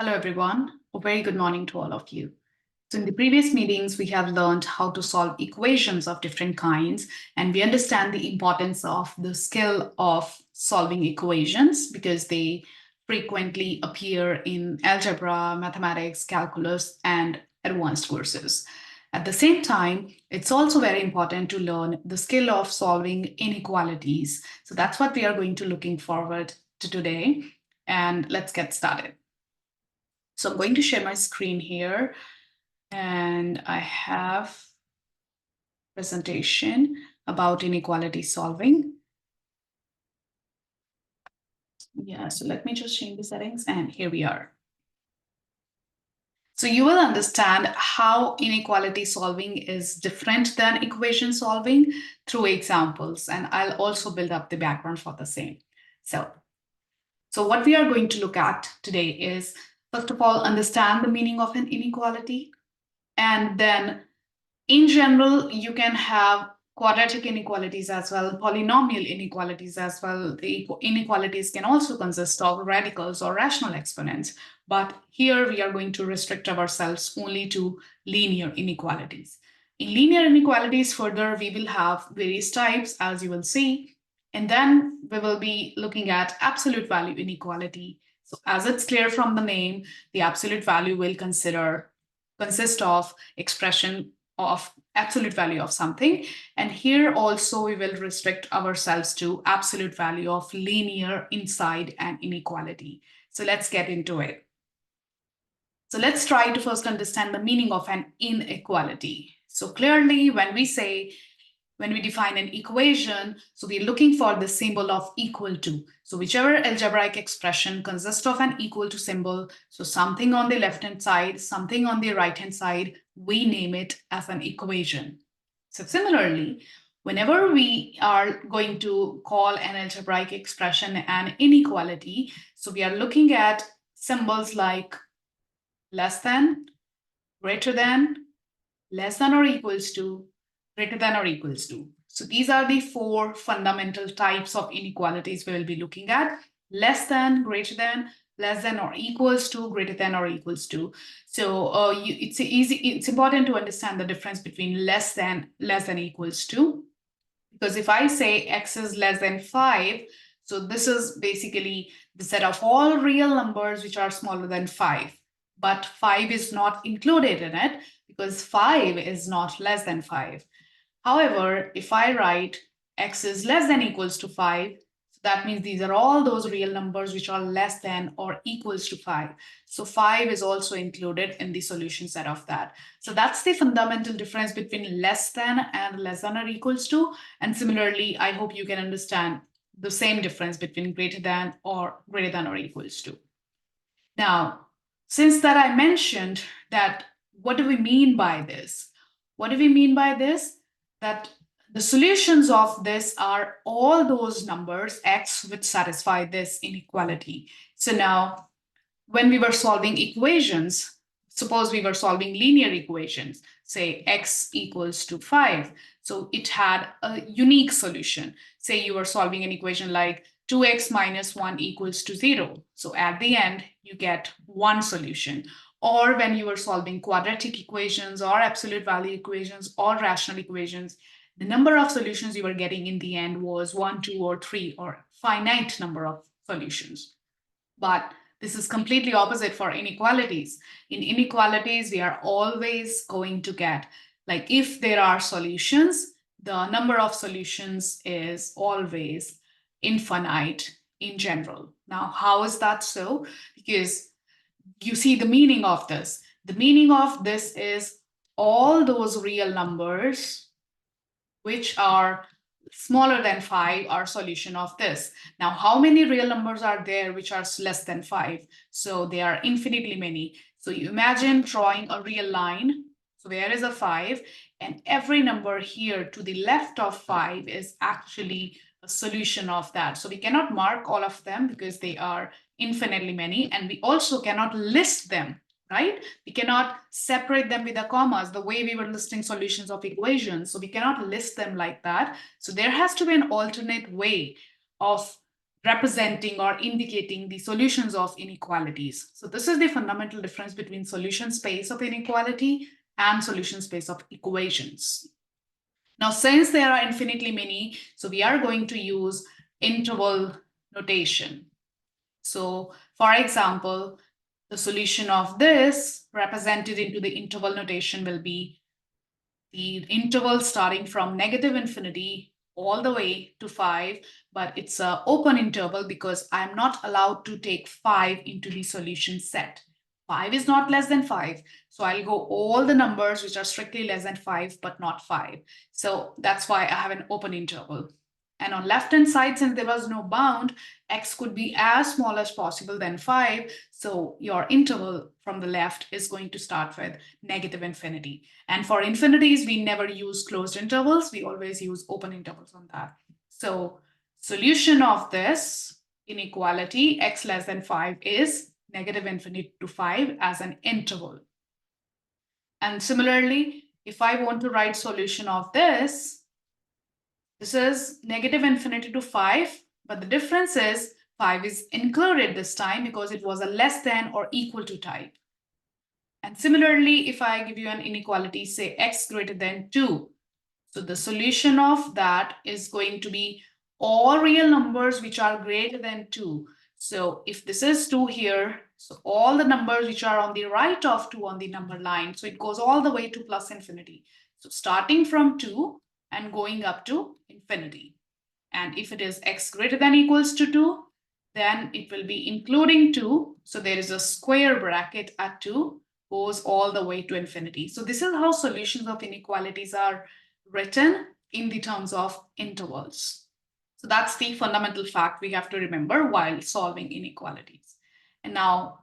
Hello, everyone. A very good morning to all of you. So in the previous meetings, we have learned how to solve equations of different kinds, and we understand the importance of the skill of solving equations because they frequently appear in algebra, mathematics, calculus, and advanced courses. At the same time, it's also very important to learn the skill of solving inequalities. So that's what we are going to looking forward to today. And let's get started. So I'm going to share my screen here, and I have presentation about inequality solving. Yeah, so let me just change the settings, and here we are. So you will understand how inequality solving is different than equation solving through examples, and I'll also build up the background for the same. So what we are going to look at today is, first of all, understand the meaning of an inequality, and then in general, you can have quadratic inequalities as well, polynomial inequalities as well. The inequalities can also consist of radicals or rational exponents. But here we are going to restrict ourselves only to linear inequalities. In linear inequalities, further, we will have various types, as you will see. And then we will be looking at absolute value inequality. So as it's clear from the name, the absolute value will consist of expression of absolute value of something. And here also we will restrict ourselves to absolute value of linear inside an inequality. So let's get into it. So let's try to first understand the meaning of an inequality. So clearly when we define an equation, so we're looking for the symbol of equal to. So whichever algebraic expression consists of an equal to symbol, so something on the left-hand side, something on the right-hand side, we name it as an equation. So similarly, whenever we are going to call an algebraic expression an inequality, so we are looking at symbols like less than, greater than, less than or equals to, greater than or equals to. So these are the four fundamental types of inequalities we will be looking at: less than, greater than, less than or equals to, greater than or equals to. So it's important to understand the difference between less than equals to, because if I say x is less than 5, so this is basically the set of all real numbers which are smaller than 5. But 5 is not included in it because 5 is not less than 5. However, if I write x is less than equals to 5, so that means these are all those real numbers which are less than or equals to 5. So 5 is also included in the solution set of that. So that's the fundamental difference between less than and less than or equals to. And similarly, I hope you can understand the same difference between greater than or equals to. Now, since that I mentioned that, what do we mean by this? What do we mean by this? That the solutions of this are all those numbers x which satisfy this inequality. So now, when we were solving equations, suppose we were solving linear equations, say x equals to 5. So it had a unique solution. Say you were solving an equation like 2x minus 1 equals to 0. So at the end, you get one solution. Or when you were solving quadratic equations or absolute value equations or rational equations, the number of solutions you were getting in the end was 1, 2, or 3, or finite number of solutions. But this is completely opposite for inequalities. In inequalities, we are always going to get, like if there are solutions, the number of solutions is always infinite in general. Now, how is that so? Because you see the meaning of this. The meaning of this is all those real numbers which are smaller than 5 are solution of this. Now, how many real numbers are there which are less than 5? So they are infinitely many. So you imagine drawing a real line. So there is a 5, and every number here to the left of 5 is actually a solution of that. So we cannot mark all of them because they are infinitely many, and we also cannot list them, right? We cannot separate them with the commas the way we were listing solutions of equations. So we cannot list them like that. So there has to be an alternate way of representing or indicating the solutions of inequalities. So this is the fundamental difference between solution space of inequality and solution space of equations. Now, since there are infinitely many, so we are going to use interval notation. So for example, the solution of this represented into the interval notation will be the interval starting from negative infinity all the way to 5, but it's an open interval because I'm not allowed to take 5 into the solution set. 5 is not less than 5. So I'll go all the numbers which are strictly less than 5, but not 5. So that's why I have an open interval. And on left-hand side, since there was no bound, x could be as small as possible than 5. So your interval from the left is going to start with negative infinity. And for infinities, we never use closed intervals. We always use open intervals on that. So solution of this inequality, x less than 5, is negative infinity to 5 as an interval. And similarly, if I want to write solution of this is negative infinity to 5, but the difference is 5 is included this time because it was a less than or equal to type. And similarly, if I give you an inequality, say x greater than 2, so the solution of that is going to be all real numbers which are greater than 2. So if this is 2 here, so all the numbers which are on the right of 2 on the number line, so it goes all the way to plus infinity. So starting from 2 and going up to infinity. And if it is x greater than equals to 2, then it will be including 2. So there is a square bracket at 2, goes all the way to infinity. So this is how solutions of inequalities are written in the terms of intervals. So that's the fundamental fact we have to remember while solving inequalities. And now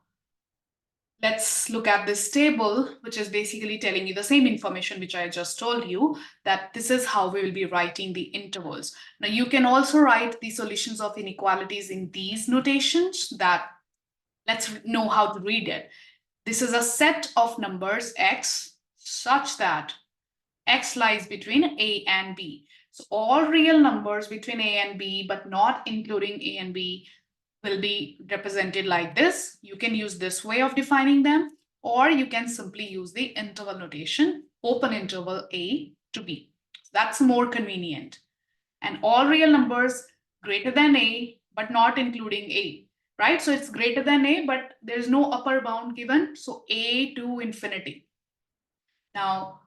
let's look at this table, which is basically telling you the same information which I just told you, that this is how we will be writing the intervals. Now you can also write the solutions of inequalities in these notations. That let's know how to read it. This is a set of numbers x such that x lies between a and b. So all real numbers between a and b, but not including a and b, will be represented like this. You can use this way of defining them, or you can simply use the interval notation, open interval a to b. That's more convenient. And all real numbers greater than a, but not including a, right? So it's greater than a, but there's no upper bound given. So a to infinity. Now,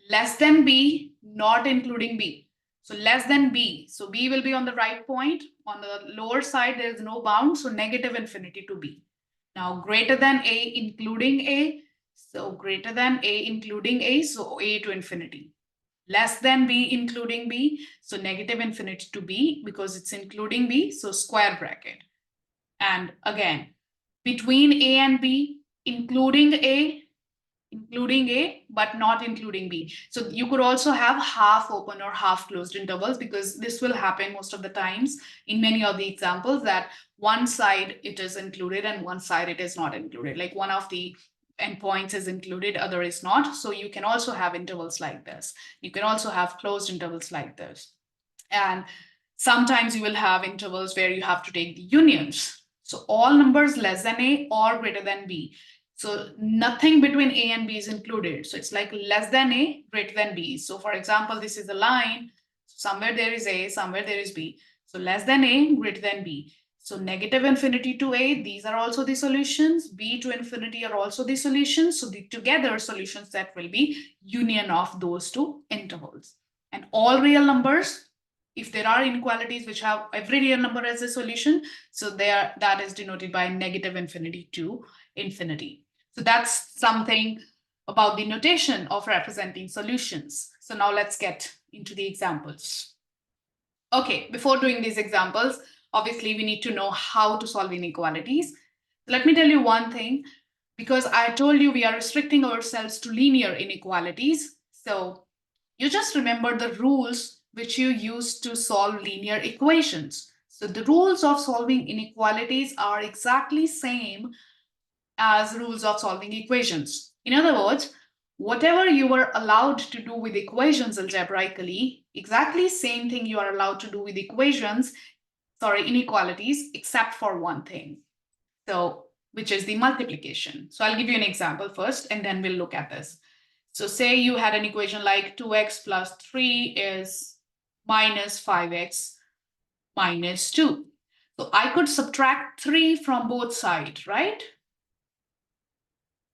less than b, not including b. So less than b. So b will be on the right point. On the lower side, there is no bound. So negative infinity to b. Now, greater than a, including a. So greater than a, including a. So a to infinity. Less than b, including b. So negative infinity to b because it's including b. So square bracket. And again, between a and b, including a, but not including b. So you could also have half open or half closed intervals, because this will happen most of the times in many of the examples that one side it is included and one side it is not included. Like one of the endpoints is included, other is not. So you can also have intervals like this. You can also have closed intervals like this. And sometimes you will have intervals where you have to take the unions. So all numbers less than a or greater than b. So nothing between a and b is included. So it's like less than a, greater than b. So for example, this is a line. Somewhere there is a, somewhere there is b. So less than a, greater than b. So negative infinity to a, these are also the solutions. B to infinity are also the solutions. So the together solution set will be union of those two intervals. And all real numbers, if there are inequalities which have every real number as a solution, so that is denoted by negative infinity to infinity. So that's something about the notation of representing solutions. So now let's get into the examples. Okay, before doing these examples, obviously we need to know how to solve inequalities. Let me tell you one thing, because I told you we are restricting ourselves to linear inequalities. So you just remember the rules which you use to solve linear equations. So the rules of solving inequalities are exactly same as rules of solving equations. In other words, whatever you were allowed to do with equations algebraically, exactly same thing you are allowed to do with equations inequalities except for one thing. So, which is the multiplication. So I'll give you an example first, and then we'll look at this. So say you had an equation like 2x plus 3 is minus 5x minus 2. So I could subtract 3 from both sides, right?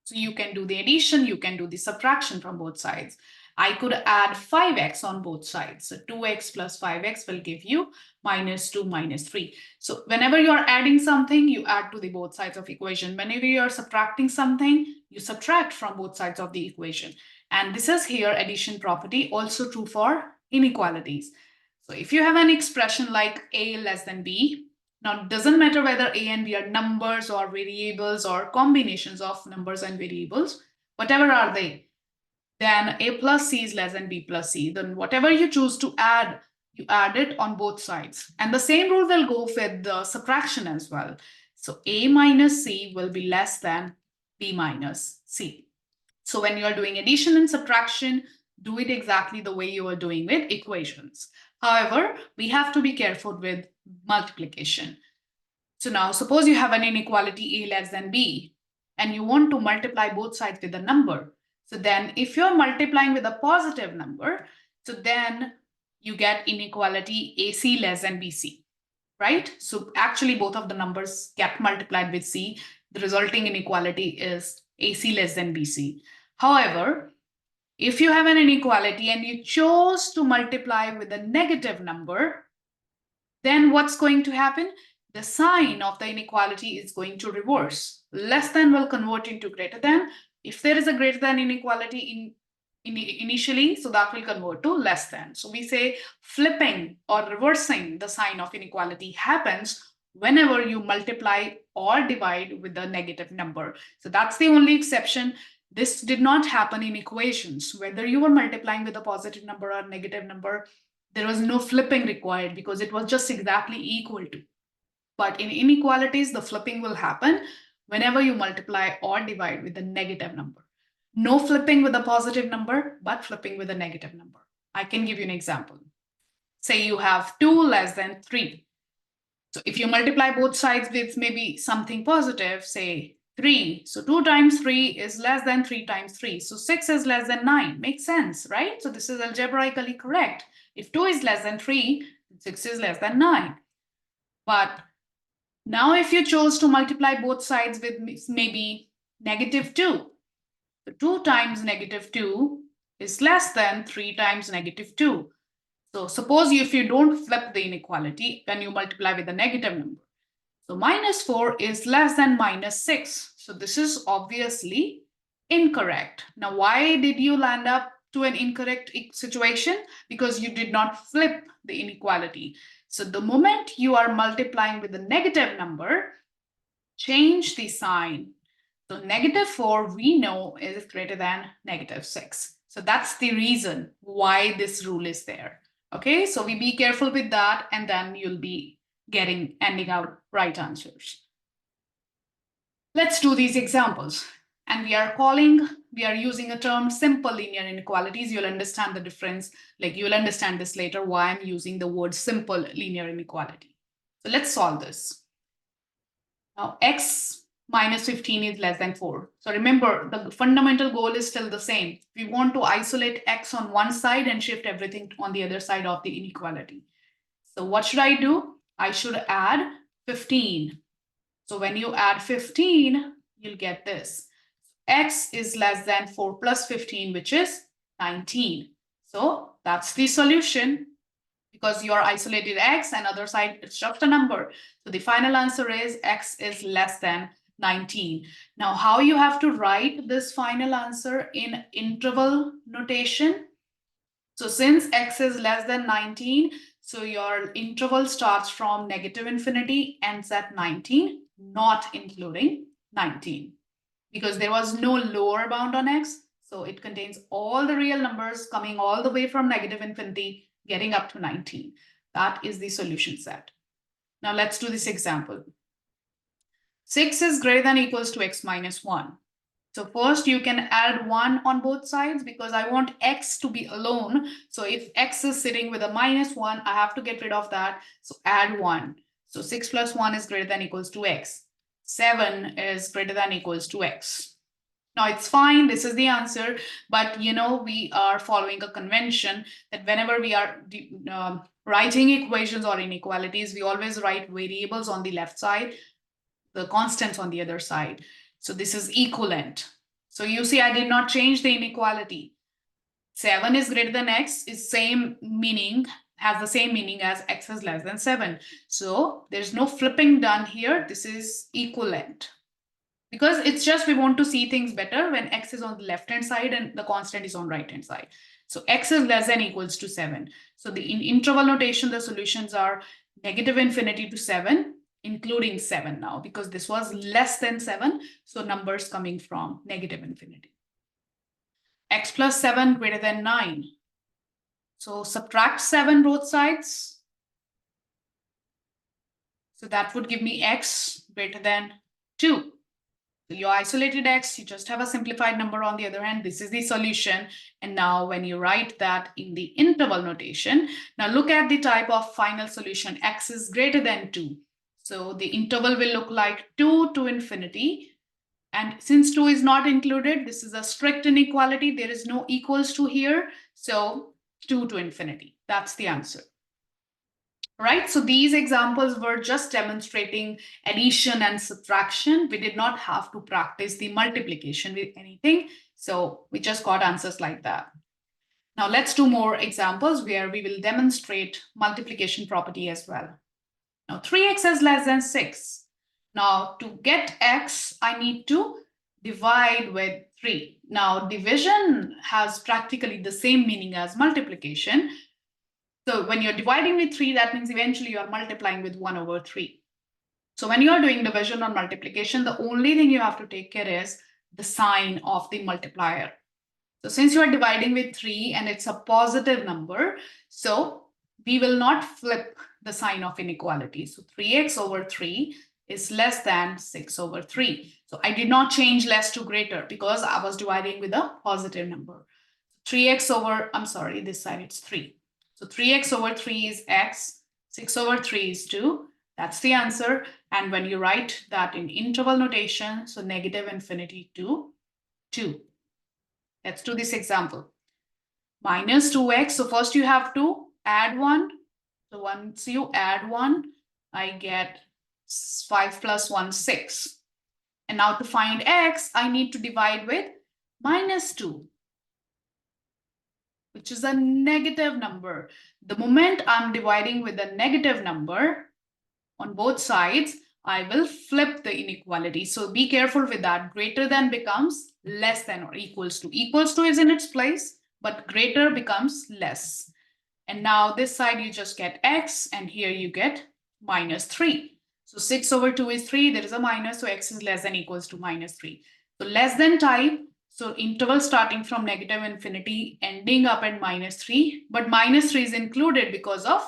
So you can do the addition, you can do the subtraction from both sides. I could add 5x on both sides. So 2x plus 5x will give you minus 2 minus 3. So whenever you're adding something, you add to the both sides of equation. Whenever you're subtracting something, you subtract from both sides of the equation. And this is here addition property, also true for inequalities. So if you have an expression like a less than b, now, it doesn't matter whether a and b are numbers or variables or combinations of numbers and variables, whatever are they, then a plus c is less than b plus c. Then whatever you choose to add, you add it on both sides. And the same rule will go with the subtraction as well. So a minus c will be less than b minus c. So when you are doing addition and subtraction, do it exactly the way you are doing with equations. However, we have to be careful with multiplication. So now suppose you have an inequality a less than b and you want to multiply both sides with a number. So then if you're multiplying with a positive number, so then you get inequality ac less than bc, right? So actually both of the numbers get multiplied with c. The resulting inequality is ac less than bc. However, if you have an inequality and you chose to multiply with a negative number, then what's going to happen? The sign of the inequality is going to reverse. Less than will convert into greater than. If there is a greater than inequality initially, so that will convert to less than. So we say flipping or reversing the sign of inequality happens whenever you multiply or divide with a negative number. So that's the only exception. This did not happen in equations. Whether you were multiplying with a positive number or negative number, there was no flipping required because it was just exactly equal to. But in inequalities, the flipping will happen whenever you multiply or divide with a negative number. No flipping with a positive number, but flipping with a negative number. I can give you an example. Say you have 2 less than 3. So if you multiply both sides with maybe something positive, say 3. So 2 times 3 is less than 3 times 3. So 6 is less than 9. Makes sense, right? So this is algebraically correct. If 2 is less than 3, 6 is less than 9. But now if you chose to multiply both sides with maybe negative 2, so 2 times negative 2 is less than 3 times negative 2. So suppose if you don't flip the inequality, then you multiply with a negative number. So minus 4 is less than minus 6. So this is obviously incorrect. Now, why did you land up to an incorrect situation? Because you did not flip the inequality. So the moment you are multiplying with a negative number, change the sign. So negative 4 we know is greater than negative 6. So that's the reason why this rule is there. Okay, so we be careful with that, and then you'll be ending out right answers. Let's do these examples. And we are using a term simple linear inequalities. You'll understand the difference. Like you'll understand this later, why I'm using the word simple linear inequality. So let's solve this. Now, x minus 15 is less than 4. So remember, the fundamental goal is still the same. We want to isolate x on one side and shift everything on the other side of the inequality. So what should I do? I should add 15. So when you add 15, you'll get this. X is less than 4 plus 15, which is 19. So that's the solution, because you are isolated x and other side it's just a number. So the final answer is x is less than 19. Now, how you have to write this final answer in interval notation? So since x is less than 19, so your interval starts from negative infinity, ends at 19, not including 19. Because there was no lower bound on x, so it contains all the real numbers coming all the way from negative infinity, getting up to 19. That is the solution set. Now let's do this example. 6 is greater than or equals to x minus 1. So first you can add 1 on both sides because I want x to be alone. So if x is sitting with a minus 1, I have to get rid of that. So add 1. So 6 plus 1 is greater than equals to x. 7 is greater than equals to x. Now it's fine, this is the answer, but we are following a convention that whenever we are writing equations or inequalities, we always write variables on the left side, the constants on the other side. So this is equivalent. So you see, I did not change the inequality. 7 is greater than x is same meaning, has the same meaning as x is less than 7. So there's no flipping done here. This is equivalent. Because it's just we want to see things better when x is on the left hand side and the constant is on right hand side. So x is less than equals to 7. So in interval notation, the solutions are negative infinity to 7, including 7 now, because this was less than 7. So numbers coming from negative infinity. X plus 7 greater than 9. So subtract 7 both sides. So that would give me x greater than 2. So you isolated x, you just have a simplified number on the other hand. This is the solution. And now when you write that in the interval notation, now look at the type of final solution. X is greater than 2. So the interval will look like 2 to infinity. And since 2 is not included, this is a strict inequality. There is no equals to here. So 2 to infinity. That's the answer. Right, so these examples were just demonstrating addition and subtraction. We did not have to practice the multiplication with anything. So we just got answers like that. Now let's do more examples where we will demonstrate multiplication property as well. Now 3x is less than 6. Now to get x, I need to divide with 3. Now division has practically the same meaning as multiplication. So when you're dividing with 3, that means eventually you are multiplying with 1 over 3. So when you are doing division or multiplication, the only thing you have to take care is the sign of the multiplier. So since you are dividing with 3 and it's a positive number, so we will not flip the sign of inequality. So 3x over 3 is less than 6 over 3. So I did not change less to greater because I was dividing with a positive number. 3x over, I'm sorry, this side it's 3. So 3x over 3 is x, 6 over 3 is 2. That's the answer. And when you write that in interval notation, so negative infinity to 2. Let's do this example. Minus 2x. So first you have to add 1. So once you add 1, I get 5 plus 1, 6. And now to find x, I need to divide with minus 2. Which is a negative number. The moment I'm dividing with a negative number on both sides, I will flip the inequality. So be careful with that. Greater than becomes less than or equals to. Equals to is in its place, but greater becomes less. And now this side you just get x, and here you get minus 3. So 6 over 2 is 3. There is a minus, so x is less than equals to minus 3. So less than type. So interval starting from negative infinity, ending up at minus 3. But minus 3 is included because of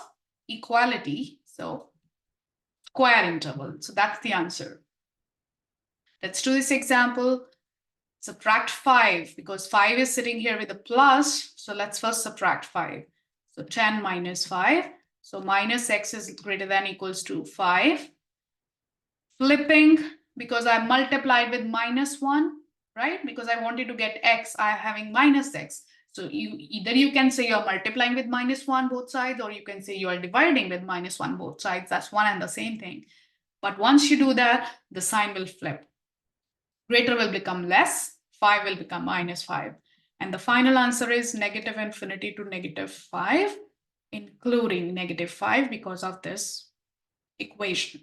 equality. So square interval. So that's the answer. Let's do this example. Subtract 5 because 5 is sitting here with a plus. So let's first subtract 5. So 10 minus 5. So minus x is greater than equals to 5. Flipping because I multiplied with minus 1. Right? Because I wanted to get x, I am having minus x. So either you can say you're multiplying with minus 1 both sides, or you can say you are dividing with minus 1 both sides. That's one and the same thing. But once you do that, the sign will flip. Greater will become less, 5 will become minus 5. And the final answer is negative infinity to negative 5, including negative 5 because of this equation.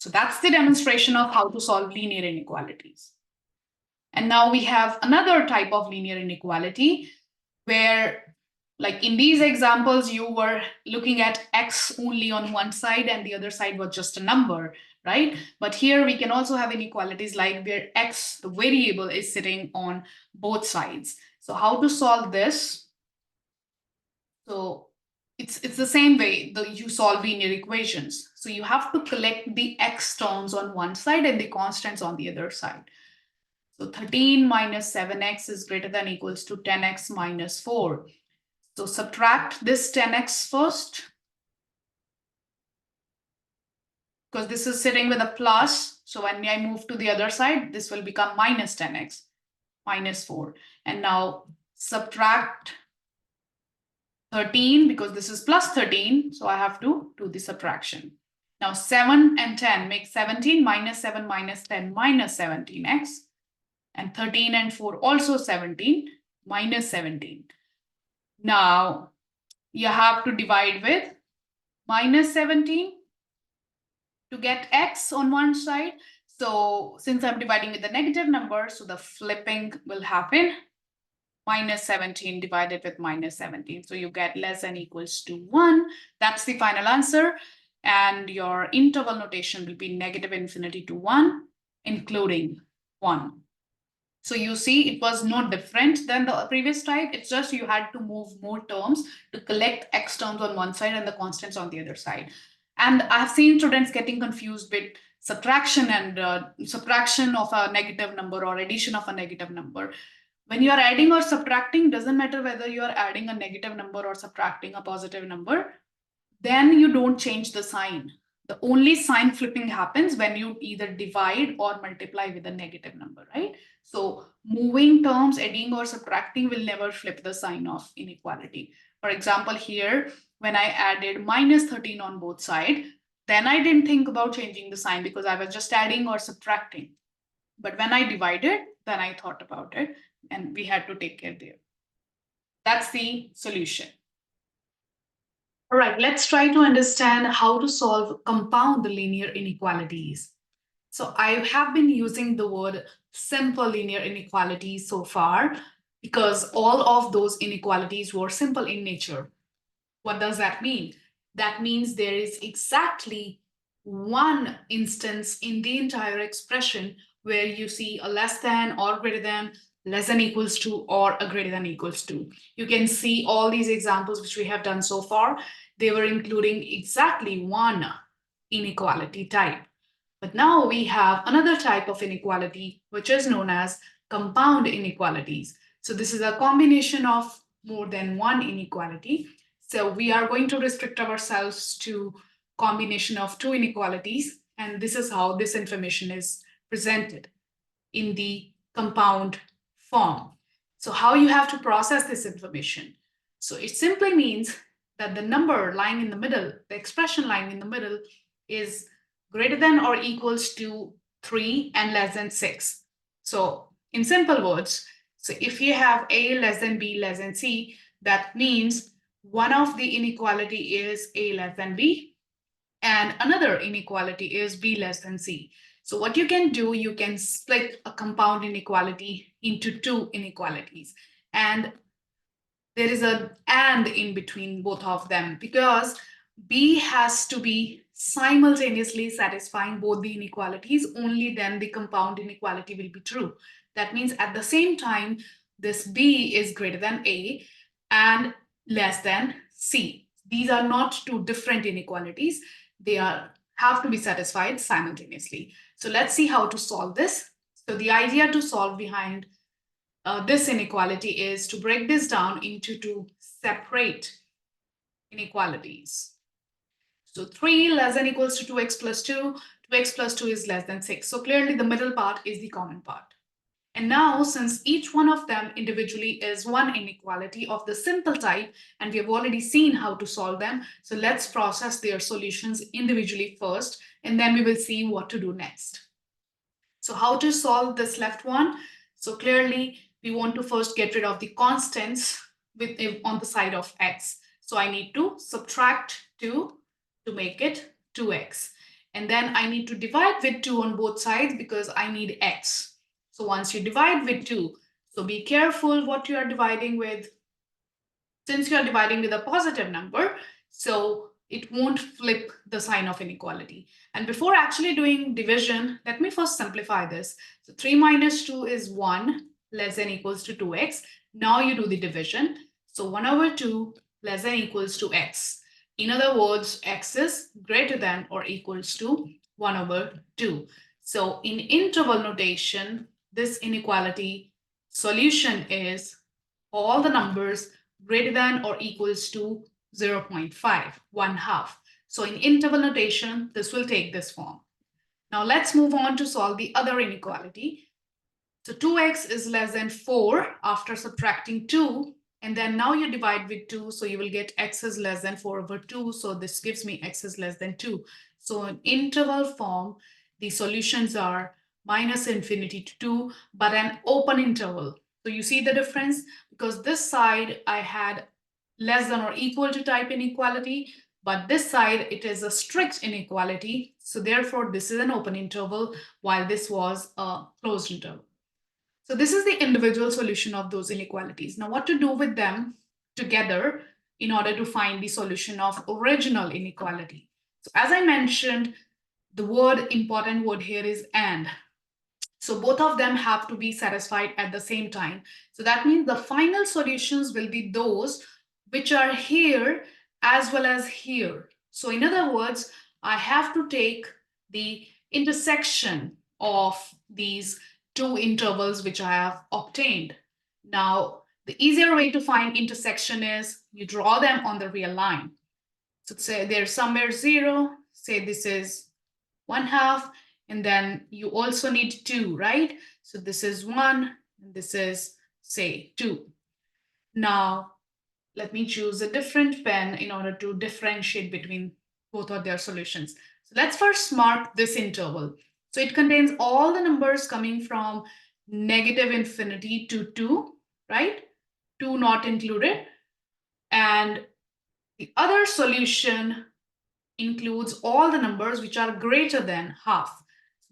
So that's the demonstration of how to solve linear inequalities. And now we have another type of linear inequality where, like in these examples, you were looking at x only on one side and the other side was just a number, right? But here we can also have inequalities like where x, the variable, is sitting on both sides. So how to solve this? So it's the same way that you solve linear equations. So you have to collect the x terms on one side and the constants on the other side. So 13 minus 7x is greater than equals to 10x minus 4. So subtract this 10x first. because this is sitting with a plus. So when I move to the other side, this will become minus 10x, minus 4. And now subtract 13 because this is plus 13. So I have to do the subtraction. Now 7 and 10 make 17, minus 7 minus 10 minus 17x. And 13 and 4 also 17, minus 17. Now you have to divide with minus 17 to get x on one side. So since I'm dividing with the negative number, so the flipping will happen. Minus 17 divided with minus 17. So you get less than equals to 1. That's the final answer. And your interval notation will be negative infinity to 1, including 1. So you see, it was no different than the previous type. It's just you had to move more terms to collect x terms on one side and the constants on the other side. And I've seen students getting confused with subtraction and subtraction of a negative number or addition of a negative number. When you are adding or subtracting, doesn't matter whether you are adding a negative number or subtracting a positive number, then you don't change the sign. The only sign flipping happens when you either divide or multiply with a negative number, right? So moving terms, adding or subtracting will never flip the sign of inequality. For example, here, when I added minus 13 on both sides, then I didn't think about changing the sign because I was just adding or subtracting. But when I divided, then I thought about it and we had to take care there. That's the solution. All right, let's try to understand how to solve compound linear inequalities. So I have been using the word simple linear inequalities so far because all of those inequalities were simple in nature. What does that mean? That means there is exactly one instance in the entire expression where you see a less than or greater than, less than equals to, or a greater than equals to. You can see all these examples which we have done so far. They were including exactly one inequality type. But now we have another type of inequality, which is known as compound inequalities. So this is a combination of more than one inequality. So we are going to restrict ourselves to combination of two inequalities. And this is how this information is presented in the compound form. So how you have to process this information? So it simply means that the number lying in the middle, the expression lying in the middle, is greater than or equals to 3 and less than 6. So in simple words, so if you have A less than B less than C, that means one of the inequality is A less than B and another inequality is B less than C. So what you can do, you can split a compound inequality into two inequalities. And there is an and in between both of them because B has to be simultaneously satisfying both the inequalities, only then the compound inequality will be true. That means at the same time, this B is greater than A and less than C. These are not two different inequalities. They have to be satisfied simultaneously. So let's see how to solve this. So the idea to solve behind this inequality is to break this down into two separate inequalities. So 3 less than equals to 2x plus 2, 2x plus 2 is less than 6. So clearly the middle part is the common part. And now, since each one of them individually is one inequality of the simple type, and we have already seen how to solve them, so let's process their solutions individually first, and then we will see what to do next. So how to solve this left one? So clearly, we want to first get rid of the constants on the side of x. So I need to subtract 2 to make it 2x. And then I need to divide with 2 on both sides because I need x. So once you divide with 2, so be careful what you are dividing with. Since you are dividing with a positive number, so it won't flip the sign of inequality. And before actually doing division, let me first simplify this. So 3 minus 2 is 1 less than equals to 2x. Now you do the division. So 1 over 2 less than equals to x. In other words, x is greater than or equals to 1 over 2. So in interval notation, this inequality solution is all the numbers greater than or equals to 0.5, 1/2. So in interval notation, this will take this form. Now let's move on to solve the other inequality. So 2x is less than 4 after subtracting 2. And then now you divide with 2. So you will get x is less than 4 over 2. So this gives me x is less than 2. So in interval form, the solutions are minus infinity to 2, but an open interval. So you see the difference? Because this side I had less than or equal to type inequality, but this side it is a strict inequality. So therefore this is an open interval while this was a closed interval. So this is the individual solution of those inequalities. Now what to do with them together in order to find the solution of original inequality. So as I mentioned, the important word here is and. So both of them have to be satisfied at the same time. So that means the final solutions will be those which are here as well as here. So in other words, I have to take the intersection of these two intervals which I have obtained. Now, the easier way to find intersection is you draw them on the real line. So say there's somewhere 0, say this is 1/2, and then you also need 2, right? So this is 1, and this is, say, 2. Now, let me choose a different pen in order to differentiate between both of their solutions. So let's first mark this interval. So it contains all the numbers coming from negative infinity to 2, right? 2 not included. And the other solution includes all the numbers which are greater than half.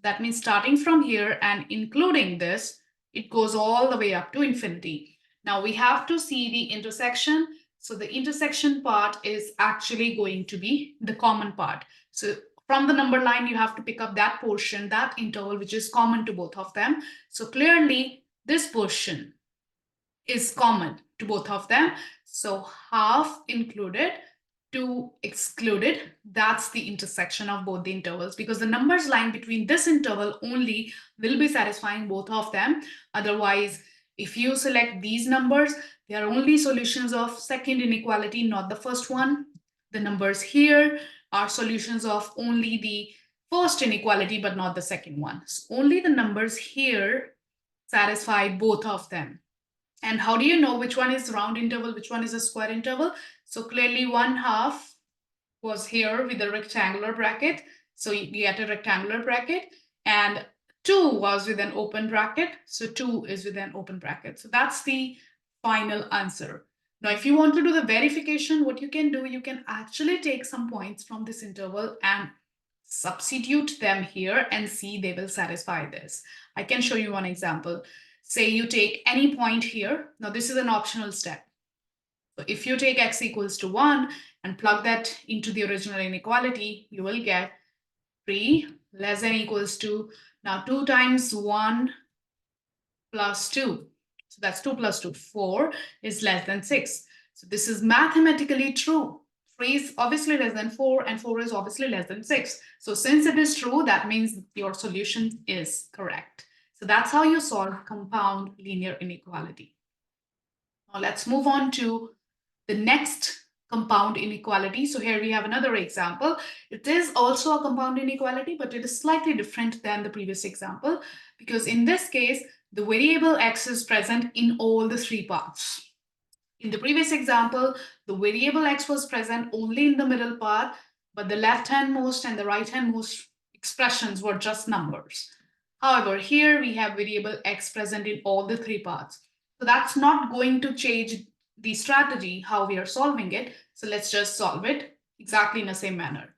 That means starting from here and including this, it goes all the way up to infinity. Now we have to see the intersection. So the intersection part is actually going to be the common part. So from the number line, you have to pick up that portion, that interval, which is common to both of them. So clearly this portion is common to both of them. So half included, 2 excluded, that's the intersection of both the intervals, because the numbers lying between this interval only will be satisfying both of them. Otherwise, if you select these numbers, they are only solutions of second inequality, not the first one. The numbers here are solutions of only the first inequality, but not the second one. So only the numbers here satisfy both of them. And how do you know which one is round interval, which one is a square interval? So clearly 1/2 was here with a rectangular bracket. So you get a rectangular bracket, and 2 was with an open bracket. So 2 is with an open bracket. So that's the final answer. Now, if you want to do the verification, what you can do, you can actually take some points from this interval and substitute them here and see they will satisfy this. I can show you one example. Say you take any point here. Now, this is an optional step. So if you take x equals to 1 and plug that into the original inequality, you will get 3 less than equals to, now 2 times 1 plus 2. So that's 2 plus 2, 4 is less than 6. So this is mathematically true. 3 is obviously less than 4 and 4 is obviously less than 6. So since it is true, that means your solution is correct. So that's how you solve compound linear inequality. Now let's move on to the next compound inequality. So here we have another example. It is also a compound inequality, but it is slightly different than the previous example, because in this case, the variable x is present in all the three parts. In the previous example, the variable x was present only in the middle part, but the left-handmost and the right-handmost expressions were just numbers. However, here we have variable x present in all the three parts. So that's not going to change the strategy, how we are solving it. So let's just solve it exactly in the same manner.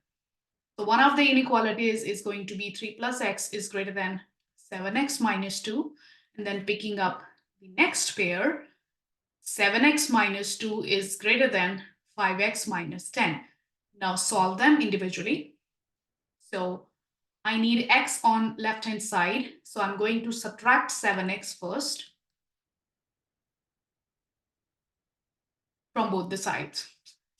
So one of the inequalities is going to be 3 plus x is greater than 7x minus 2. And then picking up the next pair, 7x minus 2 is greater than 5x minus 10. Now solve them individually. So I need x on left-hand side. So I'm going to subtract 7x first from both the sides.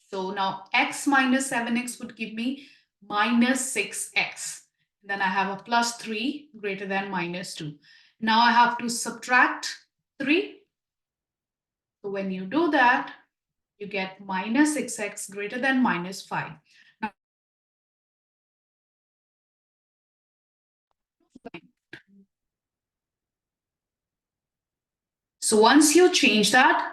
So now x minus 7x would give me minus 6x. Then I have a plus 3 greater than minus 2. Now I have to subtract 3. So when you do that, you get minus 6x greater than minus 5. So once you change that,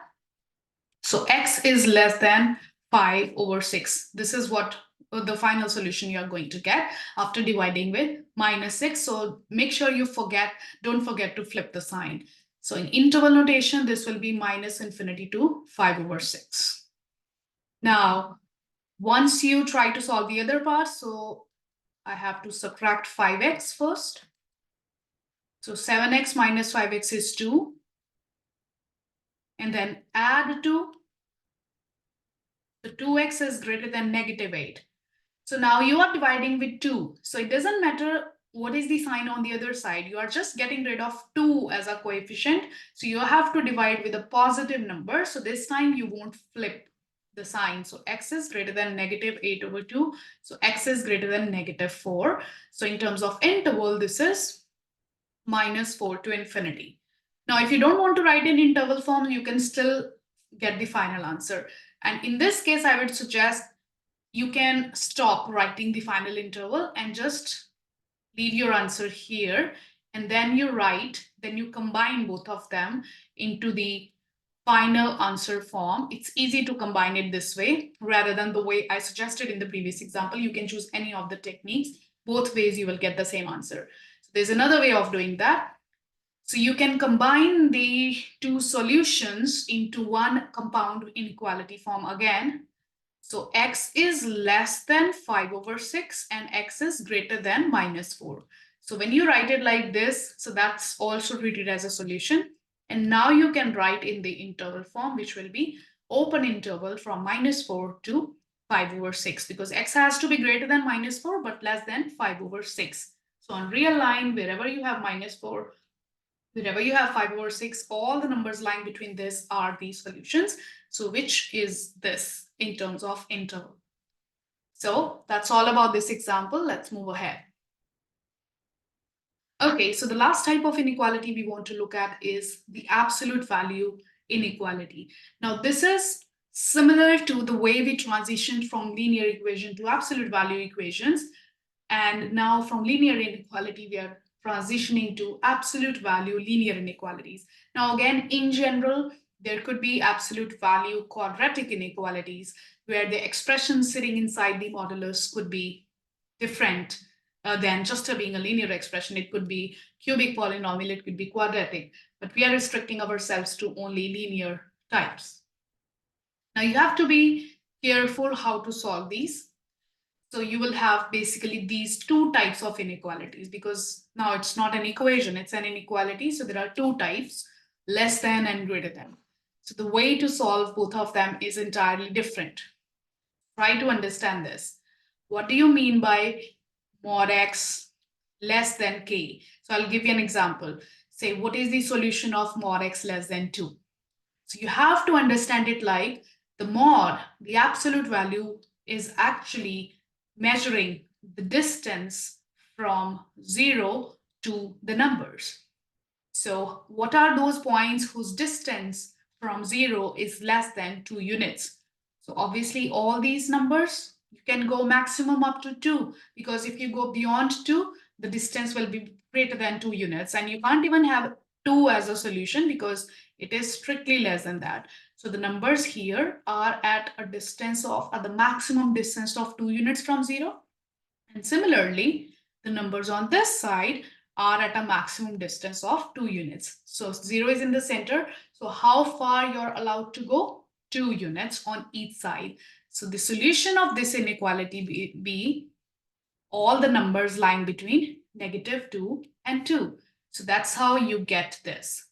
so x is less than 5 over 6. This is what the final solution you are going to get after dividing with minus 6. So make sure you don't forget to flip the sign. So in interval notation, this will be minus infinity to 5 over 6. Now, once you try to solve the other part, so I have to subtract 5x first. So 7x minus 5x is 2. And then add 2. So 2x is greater than negative 8. So now you are dividing with 2. So it doesn't matter what is the sign on the other side. You are just getting rid of 2 as a coefficient. So you have to divide with a positive number. So this time you won't flip the sign. So x is greater than negative 8 over 2. So x is greater than negative 4. So in terms of interval, this is minus 4 to infinity. Now, if you don't want to write in interval form, you can still get the final answer. And in this case, I would suggest you can stop writing the final interval and just leave your answer here. And then you combine both of them into the final answer form. It's easy to combine it this way rather than the way I suggested in the previous example. You can choose any of the techniques. Both ways you will get the same answer. So there's another way of doing that. So you can combine the two solutions into one compound inequality form again. So x is less than 5 over 6 and x is greater than minus 4. So when you write it like this, so that's also treated as a solution. And now you can write in the interval form, which will be open interval from minus 4 to 5 over 6, because x has to be greater than minus 4 but less than 5 over 6. So on real line, wherever you have minus 4, wherever you have 5 over 6, all the numbers lying between this are the solutions. So which is this in terms of interval? So that's all about this example. Let's move ahead. Okay, so the last type of inequality we want to look at is the absolute value inequality. Now, this is similar to the way we transitioned from linear equation to absolute value equations. And now from linear inequality, we are transitioning to absolute value linear inequalities. Now, again, in general, there could be absolute value quadratic inequalities where the expression sitting inside the modulus could be different than just being a linear expression. It could be cubic polynomial, it could be quadratic, but we are restricting ourselves to only linear types. Now you have to be careful how to solve these. So you will have basically these two types of inequalities, because now it's not an equation, it's an inequality. So there are two types, less than and greater than. So the way to solve both of them is entirely different. Try to understand this. What do you mean by mod x less than k? So I'll give you an example. Say, what is the solution of mod x less than 2? So you have to understand it like the mod, the absolute value, is actually measuring the distance from 0 to the numbers. So what are those points whose distance from 0 is less than 2 units? So obviously all these numbers, you can go maximum up to 2, because if you go beyond 2, the distance will be greater than 2 units, and you can't even have 2 as a solution because it is strictly less than that. So the numbers here are at a distance of, at the maximum distance of 2 units from 0. And similarly, the numbers on this side are at a maximum distance of 2 units. So 0 is in the center. So how far you're allowed to go? 2 units on each side. So the solution of this inequality be all the numbers lying between -2 and 2. So that's how you get this.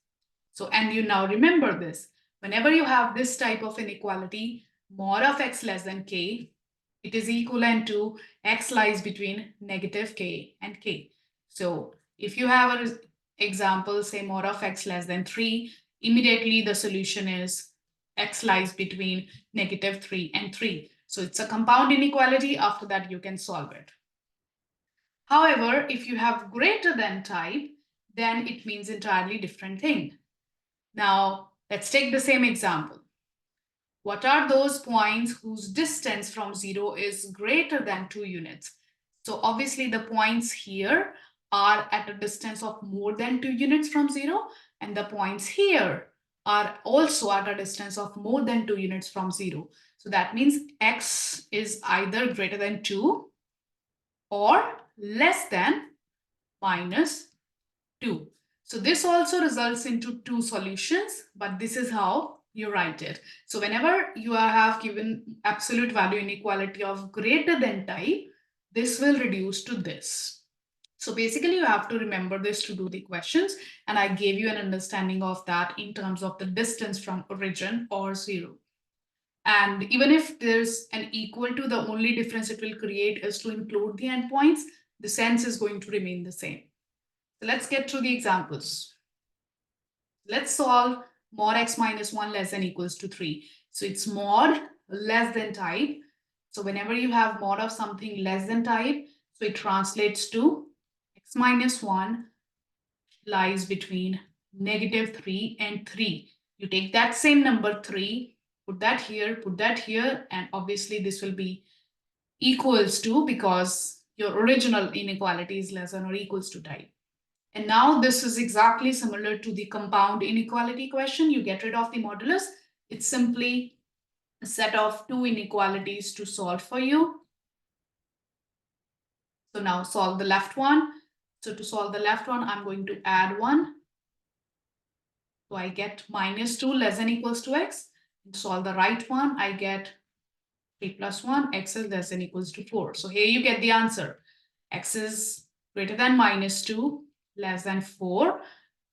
So, and you now remember this. Whenever you have this type of inequality, mod of x less than k, it is equivalent to x lies between -k and k. So if you have an example, say mod of x less than 3, immediately the solution is x lies between -3 and 3. So it's a compound inequality. After that, you can solve it. However, if you have greater than type, then it means entirely different thing. Now, let's take the same example. What are those points whose distance from 0 is greater than 2 units? So obviously the points here are at a distance of more than 2 units from 0, and the points here are also at a distance of more than 2 units from 0. So that means x is either greater than 2 or less than minus 2. So this also results into two solutions, but this is how you write it. So whenever you have given absolute value inequality of greater than type, this will reduce to this. So basically you have to remember this to do the questions, and I gave you an understanding of that in terms of the distance from origin or 0. And even if there's an equal to, the only difference it will create is to include the endpoints, the sense is going to remain the same. So let's get through the examples. Let's solve mod x minus 1 less than equals to 3. So it's mod less than type. So whenever you have mod of something less than type, so it translates to x minus 1 lies between -3 and 3. You take that same number 3, put that here, and obviously this will be equals to, because your original inequality is less than or equals to type. And now this is exactly similar to the compound inequality question. You get rid of the modulus. It's simply a set of two inequalities to solve for you. So now solve the left one. So to solve the left one, I'm going to add 1. So I get -2 less than equals to x. To solve the right one, I get 3 plus 1, x is less than equals to 4. So here you get the answer. X is greater than -2, less than 4.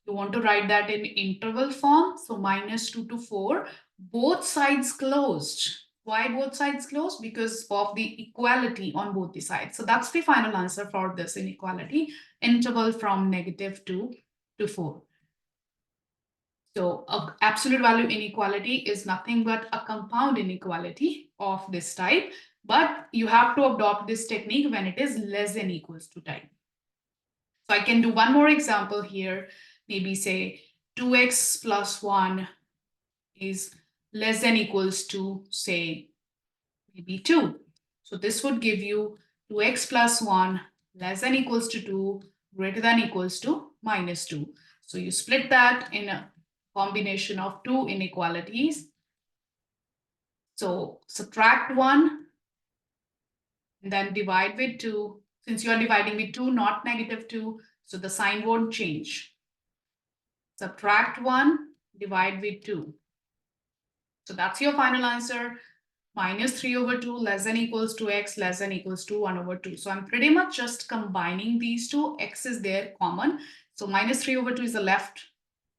You want to write that in interval form. So -2 to 4, both sides closed. Why both sides closed? Because of the equality on both the sides. So that's the final answer for this inequality, interval from -2 to 4. So absolute value inequality is nothing but a compound inequality of this type, but you have to adopt this technique when it is less than equals to type. So I can do one more example here. Maybe say 2x plus 1 is less than equals to, say, maybe 2. So this would give you 2x plus 1 less than equals to 2, greater than equals to -2. So you split that in a combination of two inequalities. So subtract 1 and then divide with 2. Since you are dividing with 2, not -2, so the sign won't change. Subtract 1, divide with 2. So that's your final answer. -3/2 less than equals to x less than equals to 1/2. So I'm pretty much just combining these two. X is there common. So -3/2 is the left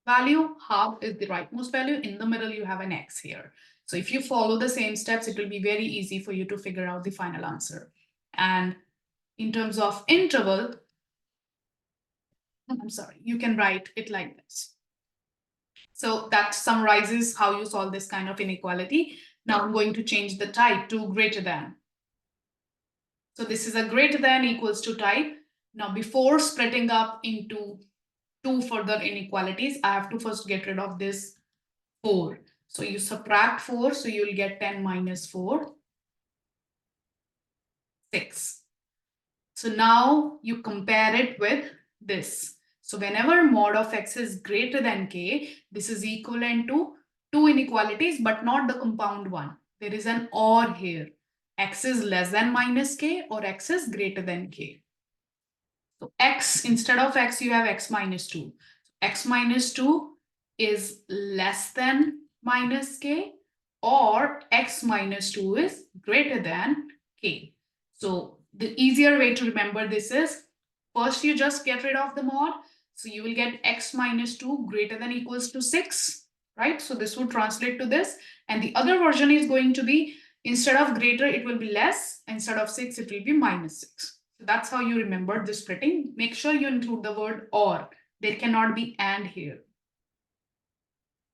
value, half is the rightmost value. In the middle, you have an x here. So if you follow the same steps, it will be very easy for you to figure out the final answer. And in terms of interval, I'm sorry, you can write it like this. So that summarizes how you solve this kind of inequality. Now I'm going to change the type to greater than. So this is a greater than equals to type. Now before splitting up into two further inequalities, I have to first get rid of this 4. So you subtract 4, so you'll get 10 minus 4, 6. So now you compare it with this. So whenever mod of x is greater than k, this is equivalent to two inequalities, but not the compound one. There is an or here. X is less than minus k or x is greater than k. So x, instead of x, you have x minus 2. X minus 2 is less than minus k, or x minus 2 is greater than k. So the easier way to remember this is, first you just get rid of the mod. So you will get x minus 2 greater than equals to 6, right? So this would translate to this. And the other version is going to be, instead of greater, it will be less. Instead of 6, it will be minus 6. So that's how you remember the splitting. Make sure you include the word or. There cannot be and here.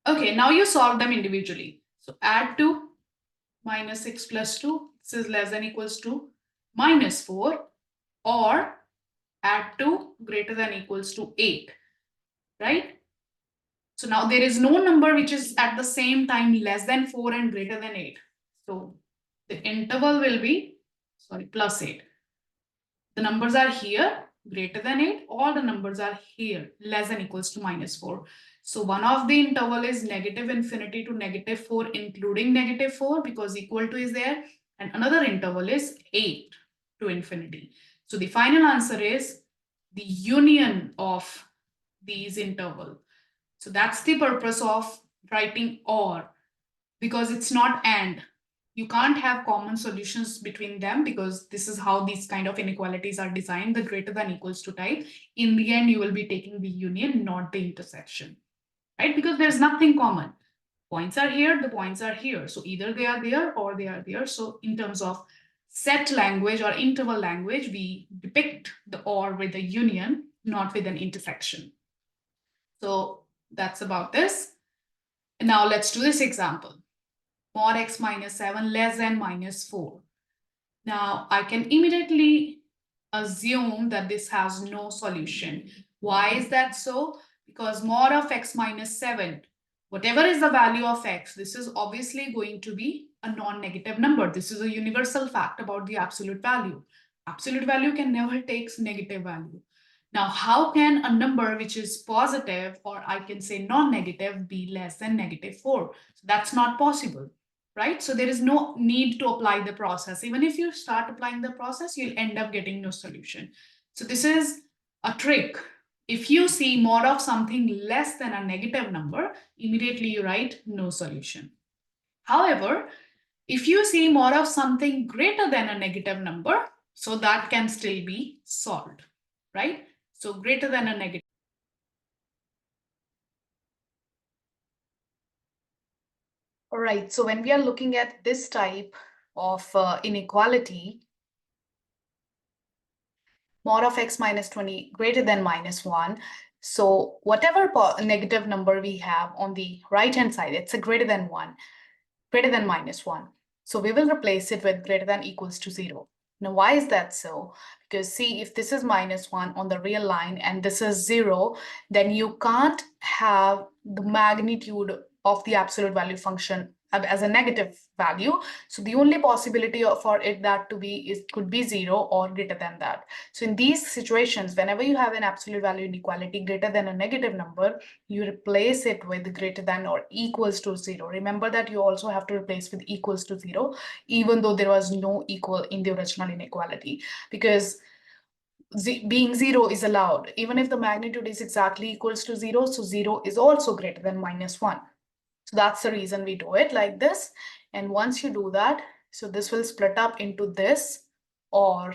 Okay, now you solve them individually. So add 2, minus 6 plus 2, this is less than equals to minus 4, or add 2 greater than equals to 8, right? So now there is no number which is at the same time less than 4 and greater than 8. So the interval will be, sorry, plus 8. The numbers are here, greater than 8, all the numbers are here, less than equals to -4. So one of the interval is negative infinity to -4, including -4, because equal to is there, and another interval is 8 to infinity. So the final answer is the union of these interval. So that's the purpose of writing or, because it's not and. You can't have common solutions between them, because this is how these kind of inequalities are designed, the greater than equals to type. In the end, you will be taking the union, not the intersection, right? Because there's nothing common. Points are here, the points are here. So either they are there or they are there. So in terms of set language or interval language, we depict the or with a union, not with an intersection. So that's about this. Now let's do this example. Mod x minus 7 less than -4. Now I can immediately assume that this has no solution. Why is that so? Because mod of x minus 7, whatever is the value of x, this is obviously going to be a non-negative number. This is a universal fact about the absolute value. Absolute value can never take negative value. Now, how can a number which is positive, or I can say non-negative, be less than -4? So that's not possible, right? So there is no need to apply the process. Even if you start applying the process, you'll end up getting no solution. So this is a trick. If you see mod of something less than a negative number, immediately you write no solution. However, if you see mod of something greater than a negative number, so that can still be solved, right? So greater than a negative. All right, so when we are looking at this type of inequality, mod of x minus 20 greater than -1. So whatever negative number we have on the right-hand side, it's a greater than 1, greater than -1. So we will replace it with greater than equals to 0. Now, why is that so? Because see, if this is -1 on the real line and this is 0, then you can't have the magnitude of the absolute value function as a negative value. So the only possibility for it that to be is could be 0 or greater than that. So in these situations, whenever you have an absolute value inequality greater than a negative number, you replace it with greater than or equals to 0. Remember that you also have to replace with equals to 0, even though there was no equal in the original inequality, because being 0 is allowed even if the magnitude is exactly equals to 0. So 0 is also greater than -1. So that's the reason we do it like this. And once you do that, so this will split up into this, or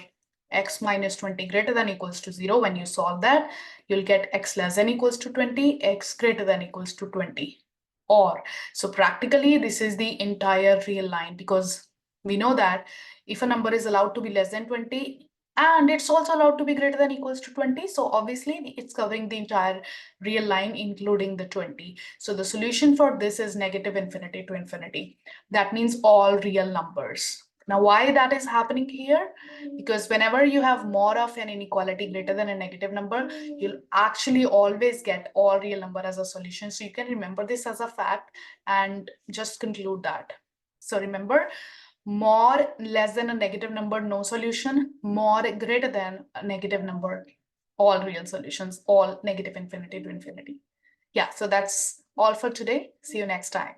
x minus 20 greater than equals to 0. When you solve that, you'll get x less than equals to 20, x greater than equals to 20. Or, so practically this is the entire real line, because we know that if a number is allowed to be less than 20, and it's also allowed to be greater than equals to 20. So obviously it's covering the entire real line, including the 20. So the solution for this is negative infinity to infinity. That means all real numbers. Now, why that is happening here? Because whenever you have more of an inequality greater than a negative number, you'll actually always get all real number as a solution. So you can remember this as a fact and just conclude that. So remember, more less than a negative number, no solution. More greater than a negative number, all real solutions, all negative infinity to infinity. Yeah, so that's all for today. See you next time.